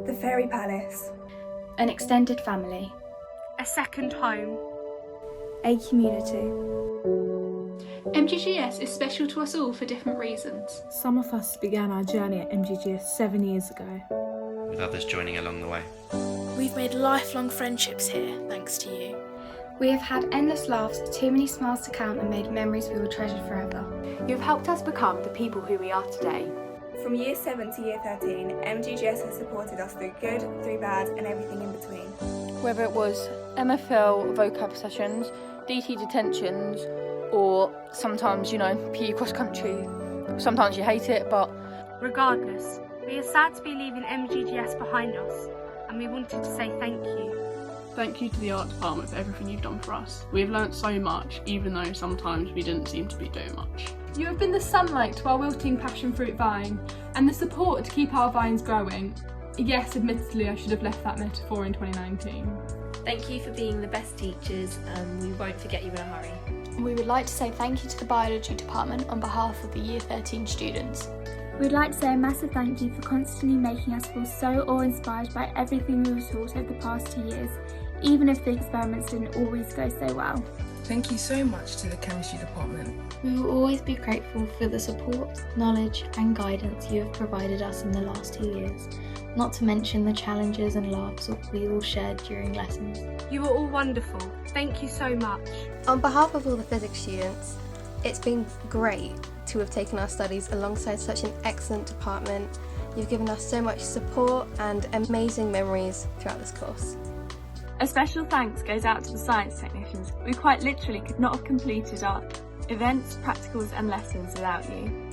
The Fairy Palace. An extended family. A second home. A community. MGGS is special to us all for different reasons. Some of us began our journey at MGGS 7 years ago, with others joining along the way. We've made lifelong friendships here, thanks to you. We have had endless laughs, too many smiles to count, and made memories we will treasure forever. You've helped us become the people who we are today. From year 7 to year 13, MGGS has supported us through good, through bad, and everything in between. Whether it was MFL vocab sessions, DT detentions, or sometimes, PE cross country. Sometimes you hate it, but regardless, we are sad to be leaving MGGS behind us, and we wanted to say thank you. Thank you to the art department for everything you've done for us. We have learnt so much, even though sometimes we didn't seem to be doing much. You have been the sunlight to our wilting passion fruit vine, and the support to keep our vines growing. Yes, admittedly, I should have left that metaphor in 2019. Thank you for being the best teachers, and we won't forget you in a hurry. We would like to say thank you to the biology department on behalf of the year 13 students. We'd like to say a massive thank you for constantly making us feel so awe-inspired by everything we were taught over the past 2 years, even if the experiments didn't always go so well. Thank you so much to the chemistry department. We will always be grateful for the support, knowledge and guidance you have provided us in the last 2 years, not to mention the challenges and laughs we all shared during lessons. You were all wonderful. Thank you so much. On behalf of all the physics students, it's been great to have taken our studies alongside such an excellent department. You've given us so much support and amazing memories throughout this course. A special thanks goes out to the science technicians. We quite literally could not have completed our events, practicals and lessons without you.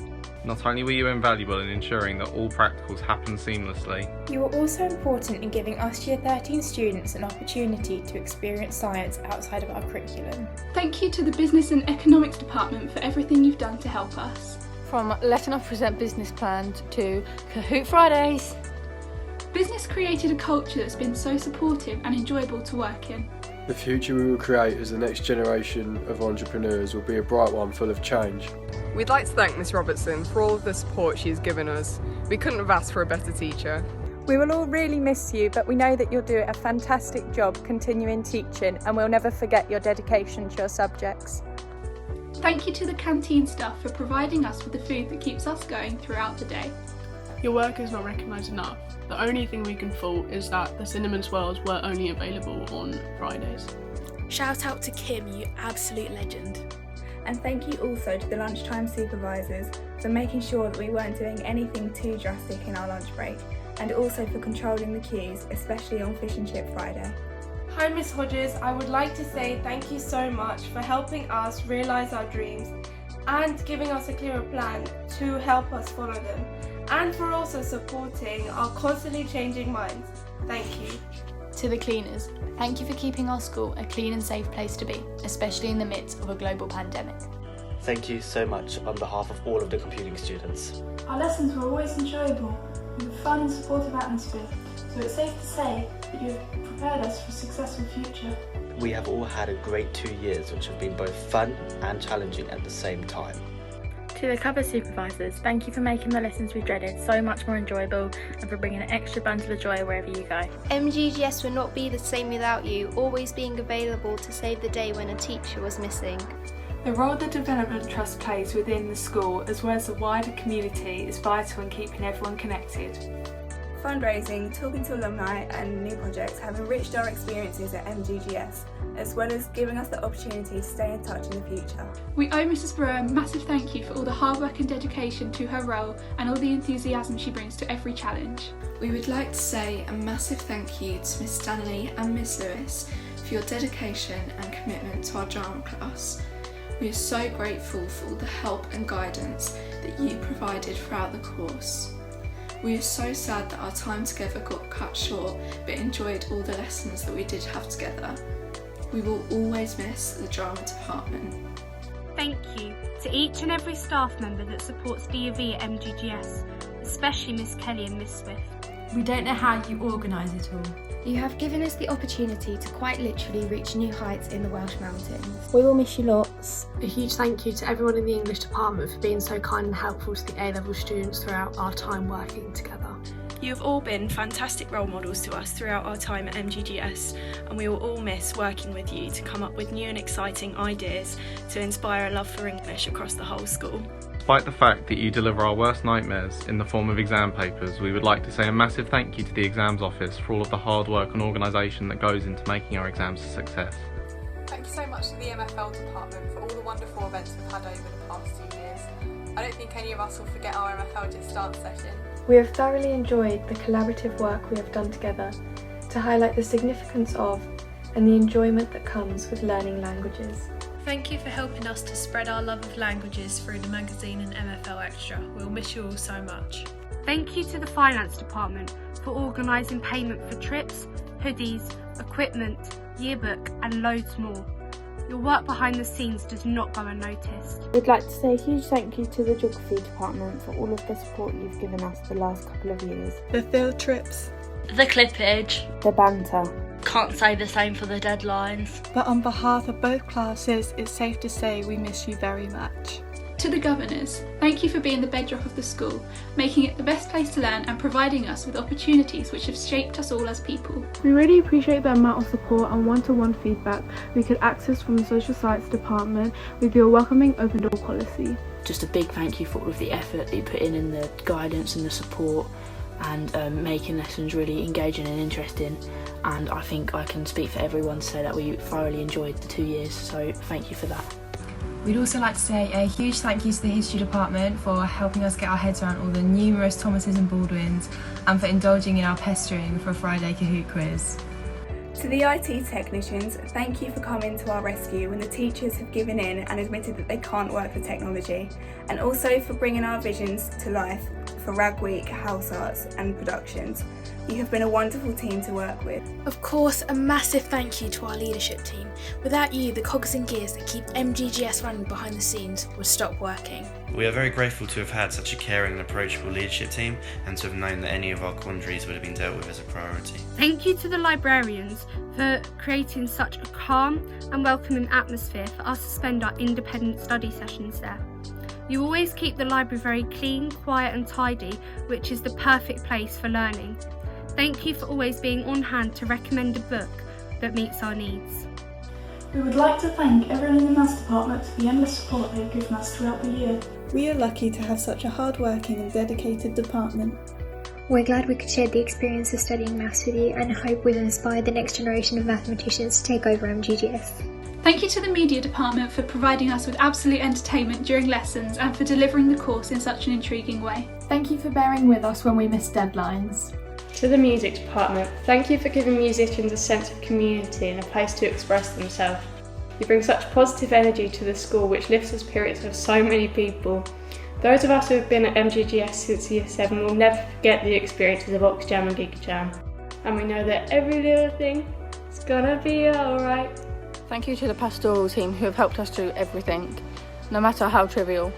Not only were you invaluable in ensuring that all practicals happen seamlessly, you were also important in giving us Year 13 students an opportunity to experience science outside of our curriculum. Thank you to the Business and Economics department for everything you've done to help us. From letting us present business plans to Kahoot Fridays. Business created a culture that's been so supportive and enjoyable to work in. The future we will create as the next generation of entrepreneurs will be a bright one full of change. We'd like to thank Miss Robertson for all of the support she has given us. We couldn't have asked for a better teacher. We will all really miss you, but we know that you'll do a fantastic job continuing teaching, and we'll never forget your dedication to your subjects. Thank you to the canteen staff for providing us with the food that keeps us going throughout the day. Your work is not recognised enough. The only thing we can fault is that the cinnamon swirls were only available on Fridays. Shout out to Kim, you absolute legend. And thank you also to the lunchtime supervisors for making sure that we weren't doing anything too drastic in our lunch break, and also for controlling the queues, especially on Fish and Chip Friday. Hi Miss Hodges, I would like to say thank you so much for helping us realise our dreams and giving us a clearer plan to help us follow them, and for also supporting our constantly changing minds. Thank you. To the cleaners, thank you for keeping our school a clean and safe place to be, especially in the midst of a global pandemic. Thank you so much on behalf of all of the computing students. Our lessons were always enjoyable, with a fun and supportive atmosphere, so it's safe to say that you have prepared us for a successful future. We have all had a great 2 years which have been both fun and challenging at the same time. To the cover supervisors, thank you for making the lessons we dreaded so much more enjoyable and for bringing an extra bundle of joy wherever you go. MGGS would not be the same without you, always being available to save the day when a teacher was missing. The role the Development Trust plays within the school as well as the wider community is vital in keeping everyone connected. Fundraising, talking to alumni and new projects have enriched our experiences at MGGS, as well as giving us the opportunity to stay in touch in the future. We owe Mrs. Brewer a massive thank you for all the hard work and dedication to her role and all the enthusiasm she brings to every challenge. We would like to say a massive thank you to Miss Stanley and Miss Lewis for your dedication and commitment to our drama class. We are so grateful for all the help and guidance that you provided throughout the course. We are so sad that our time together got cut short, but enjoyed all the lessons that we did have together. We will always miss the drama department. Thank you to each and every staff member that supports D&V at MGGS, especially Miss Kelly and Miss Swift. We don't know how you organise it all. You have given us the opportunity to quite literally reach new heights in the Welsh Mountains. We will miss you lots. A huge thank you to everyone in the English department for being so kind and helpful to the A-level students throughout our time working together. You have all been fantastic role models to us throughout our time at MGGS, and we will all miss working with you to come up with new and exciting ideas to inspire a love for English across the whole school. Despite the fact that you deliver our worst nightmares in the form of exam papers, we would like to say a massive thank you to the exams office for all of the hard work and organisation that goes into making our exams a success. Thank you so much to the MFL department for all the wonderful events we've had over the past 2 years. I don't think any of us will forget our MFL Just Start session. We have thoroughly enjoyed the collaborative work we have done together to highlight the significance of and the enjoyment that comes with learning languages. Thank you for helping us to spread our love of languages through the magazine and MFL Extra. We'll miss you all so much. Thank you to the finance department for organising payment for trips, hoodies, equipment, yearbook and loads more. Your work behind the scenes does not go unnoticed. We'd like to say a huge thank you to the Geography department for all of the support you've given us the last couple of years. The field trips. The clippage. The banter. Can't say the same for the deadlines. But on behalf of both classes, it's safe to say we miss you very much. To the governors, thank you for being the bedrock of the school, making it the best place to learn and providing us with opportunities which have shaped us all as people. We really appreciate the amount of support and one-to-one feedback we could access from the social science department with your welcoming open door policy. Just a big thank you for all of the effort that you put in the guidance and the support and making lessons really engaging and interesting, and I think I can speak for everyone to say that we thoroughly enjoyed the 2 years, so thank you for that. We'd also like to say a huge thank you to the History Department for helping us get our heads around all the numerous Thomases and Baldwins and for indulging in our pestering for a Friday Kahoot quiz. To the IT technicians, thank you for coming to our rescue when the teachers have given in and admitted that they can't work with technology, and also for bringing our visions to life for Rag Week, House Arts and Productions. You have been a wonderful team to work with. Of course, a massive thank you to our leadership team. Without you, the cogs and gears that keep MGGS running behind the scenes would stop working. We are very grateful to have had such a caring and approachable leadership team, and to have known that any of our quandaries would have been dealt with as a priority. Thank you to the librarians for creating such a calm and welcoming atmosphere for us to spend our independent study sessions there. You always keep the library very clean, quiet and tidy, which is the perfect place for learning. Thank you for always being on hand to recommend a book that meets our needs. We would like to thank everyone in the Maths department for the endless support they have given us throughout the year. We are lucky to have such a hard-working and dedicated department. We're glad we could share the experience of studying maths with you and hope we've inspired the next generation of mathematicians to take over MGGS. Thank you to the media department for providing us with absolute entertainment during lessons and for delivering the course in such an intriguing way. Thank you for bearing with us when we miss deadlines. To the music department, thank you for giving musicians a sense of community and a place to express themselves. You bring such positive energy to the school which lifts the spirits of so many people. Those of us who have been at MGGS since Year 7 will never forget the experiences of Oxjam and GigJam. And we know that every little thing is gonna be alright. Thank you to the Pastoral team who have helped us through everything, no matter how trivial.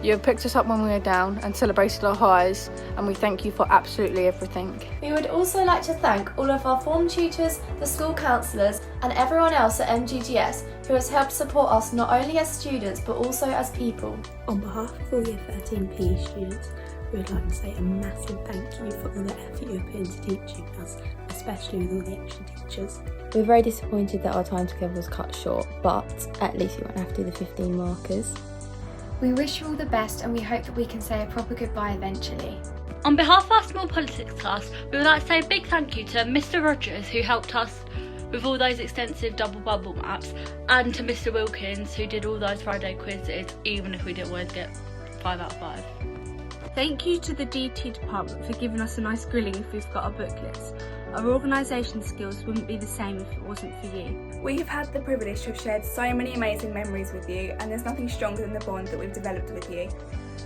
You have picked us up when we were down and celebrated our highs, and we thank you for absolutely everything. We would also like to thank all of our form tutors, the school counsellors and everyone else at MGGS who has helped support us not only as students but also as people. On behalf of all Year 13 PE students, we would like to say a massive thank you for all the effort you have put into teaching us, especially with all the extra teachers. We're very disappointed that our time together was cut short, but at least we won't have to do the 15 markers. We wish you all the best and we hope that we can say a proper goodbye eventually. On behalf of our small politics class, we would like to say a big thank you to Mr. Rogers, who helped us with all those extensive double bubble maps, and to Mr. Wilkins, who did all those Friday quizzes, even if we didn't always get 5 out of 5. Thank you to the DT department for giving us a nice grilling if we've got our booklets. Our organisation skills wouldn't be the same if it wasn't for you. We have had the privilege to have shared so many amazing memories with you, and there's nothing stronger than the bond that we've developed with you.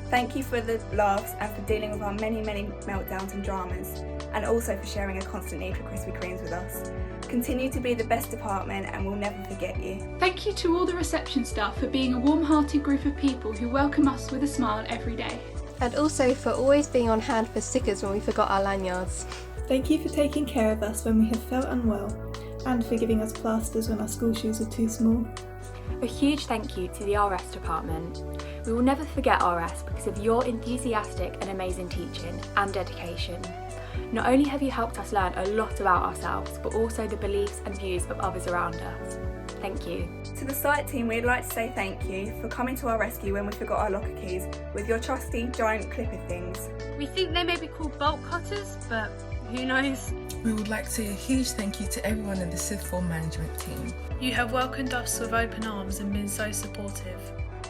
Thank you for the laughs and for dealing with our many meltdowns and dramas, and also for sharing a constant need for Krispy Kremes with us. Continue to be the best department and we'll never forget you. Thank you to all the reception staff for being a warm-hearted group of people who welcome us with a smile every day. And also for always being on hand for stickers when we forgot our lanyards. Thank you for taking care of us when we have felt unwell, and for giving us plasters when our school shoes are too small. A huge thank you to the RS department. We will never forget RS because of your enthusiastic and amazing teaching and dedication. Not only have you helped us learn a lot about ourselves, but also the beliefs and views of others around us. Thank you. To the site team, we'd like to say thank you for coming to our rescue when we forgot our locker keys with your trusty giant clipper things. We think they may be called bolt cutters, but who knows? We would like to say a huge thank you to everyone in the sixth form management team. You have welcomed us with open arms and been so supportive.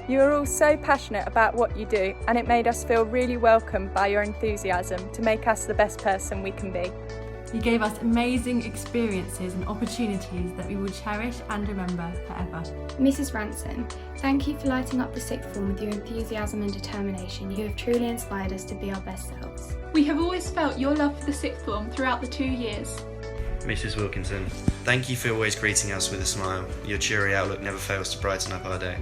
You are all so passionate about what you do, and it made us feel really welcomed by your enthusiasm to make us the best person we can be. You gave us amazing experiences and opportunities that we will cherish and remember forever. Mrs. Ransom, thank you for lighting up the sixth form with your enthusiasm and determination. You have truly inspired us to be our best selves. We have always felt your love for the sixth form throughout the 2 years. Mrs. Wilkinson, thank you for always greeting us with a smile. Your cheery outlook never fails to brighten up our day.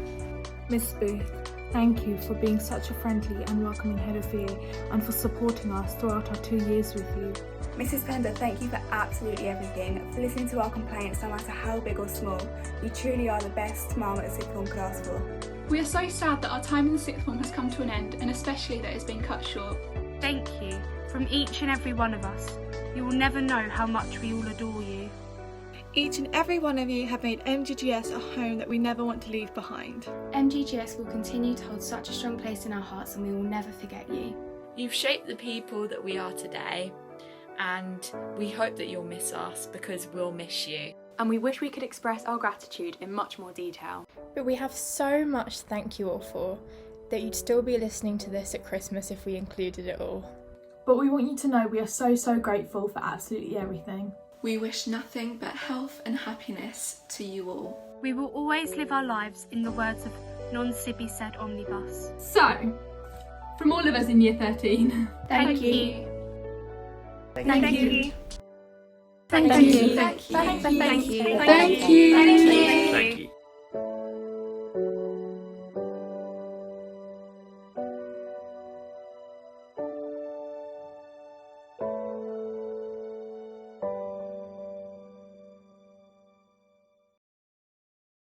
Miss Booth, thank you for being such a friendly and welcoming head of year and for supporting us throughout our 2 years with you. Mrs. Pender, thank you for absolutely everything, for listening to our complaints no matter how big or small. You truly are the best mum a sixth form could ask for. We are so sad that our time in the sixth form has come to an end, and especially that it's been cut short. Thank you from each and every one of us. You will never know how much we all adore you. Each and every one of you have made MGGS a home that we never want to leave behind. MGGS will continue to hold such a strong place in our hearts and we will never forget you. You've shaped the people that we are today, and we hope that you'll miss us because we'll miss you. And we wish we could express our gratitude in much more detail. But we have so much to thank you all for, that you'd still be listening to this at Christmas if we included it all. But we want you to know we are so grateful for absolutely everything. We wish nothing but health and happiness to you all. We will always live our lives in the words of non-Sibby said Omnibus. So, from all of us in Year 13, Thank you. Thank you. Thank you. Thank you. Thank you.